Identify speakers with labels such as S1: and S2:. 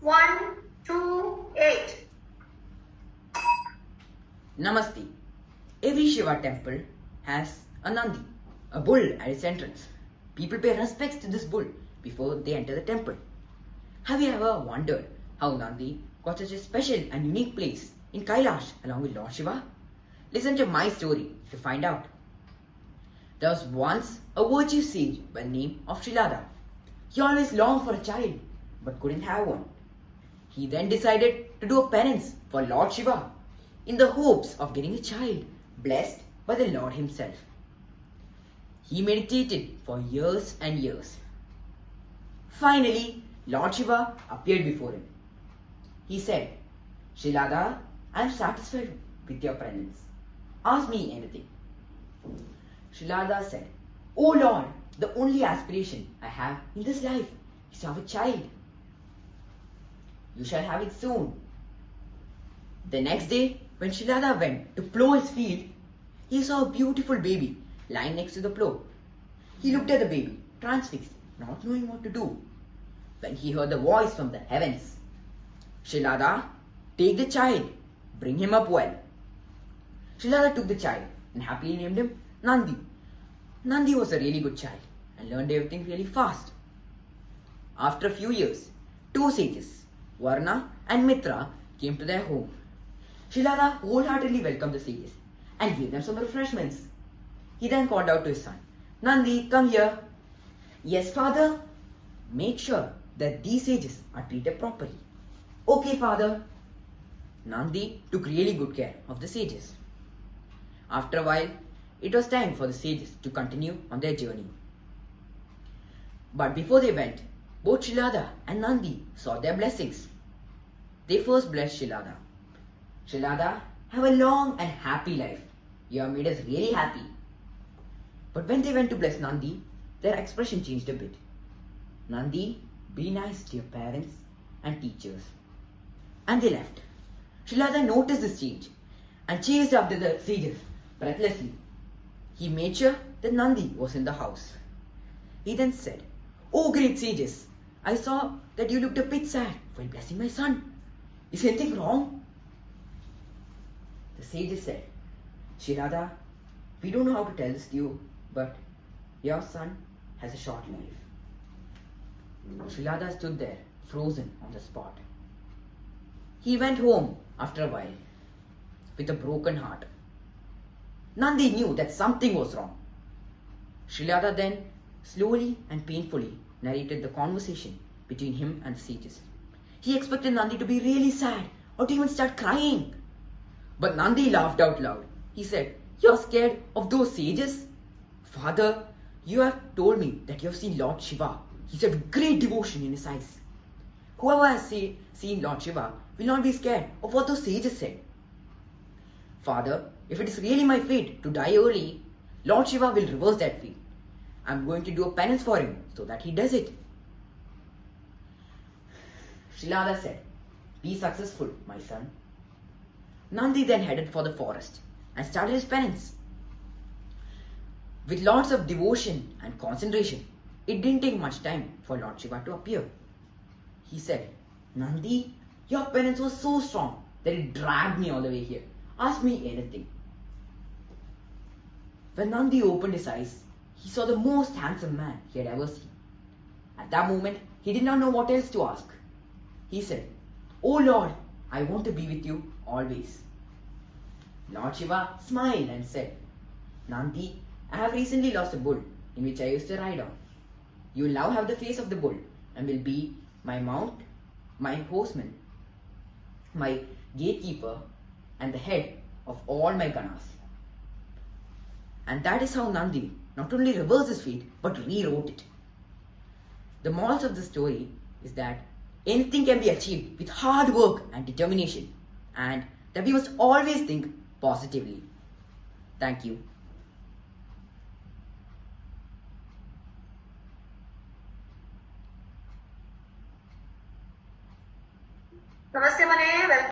S1: 128.
S2: Namaste. Every Shiva temple has a Nandi, a bull at its entrance. People pay respects to this bull before they enter the temple. Have you ever wondered how Nandi got such a special and unique place in Kailash along with Lord Shiva? Listen to my story to find out. There was once a virtuous sage by the name of Shilada. He always longed for a child but couldn't have one. He then decided to do a penance for Lord Shiva in the hopes of getting a child blessed by the Lord himself. He meditated for years and years. Finally, Lord Shiva appeared before him. He said, Shilada, I am satisfied with your presence. Ask me anything. Shilada said, O Lord, the only aspiration I have in this life is to have a child. You shall have it soon. The next day, when Shilada went to plough his field, he saw a beautiful baby lying next to the plough. He looked at the baby, transfixed, not knowing what to do. When he heard the voice from the heavens, Shilada, take the child, bring him up well. Shilada took the child and happily named him Nandi. Nandi was a really good child and learned everything really fast. After a few years, two sages, Varna and Mitra, came to their home. Shilada wholeheartedly welcomed the sages and gave them some refreshments. He then called out to his son, Nandi, come here. Yes, father. Make sure that these sages are treated properly. Okay, father. Nandi took really good care of the sages. After a while, it was time for the sages to continue on their journey. But before they went, both Shilada and Nandi sought their blessings. They first blessed Shilada. Shilada, have a long and happy life. You have made us really happy. But when they went to bless Nandi, their expression changed a bit. Nandi, be nice to your parents and teachers. And they left. Shilada noticed this change and chased after the sages breathlessly. He made sure that Nandi was in the house. He then said, Oh great sages, I saw that you looked a bit sad while blessing my son. Is anything wrong? The sages said, Shilada, we don't know how to tell this to you, but your son has a short life. Shilada stood there, frozen on the spot. He went home after a while with a broken heart. Nandi knew that something was wrong. Shilada then slowly and painfully narrated the conversation between him and the sages. He expected Nandi to be really sad or to even start crying. But Nandi laughed out loud. He said, You're scared of those sages? Father, you have told me that you have seen Lord Shiva. He said with great devotion in his eyes. Whoever has seen Lord Shiva will not be scared of what those sages said. Father, if it is really my fate to die early, Lord Shiva will reverse that fate. I am going to do a penance for him so that he does it. Shilada said, Be successful, my son. Nandi then headed for the forest and started his penance. With lots of devotion and concentration, it didn't take much time for Lord Shiva to appear. He said, Nandi, your penance was so strong that it dragged me all the way here. Ask me anything. When Nandi opened his eyes, he saw the most handsome man he had ever seen. At that moment, he did not know what else to ask. He said, Oh Lord, I want to be with you always. Lord Shiva smiled and said, Nandi, I have recently lost a bull in which I used to ride on. You will now have the face of the bull and will be my mount, my horseman, my gatekeeper, and the head of all my ganas. And that is how Nandi not only reversed his fate but rewrote it. The moral of the story is that anything can be achieved with hard work and determination, and that we must always think positively. Thank you.
S1: Namaste, Mane.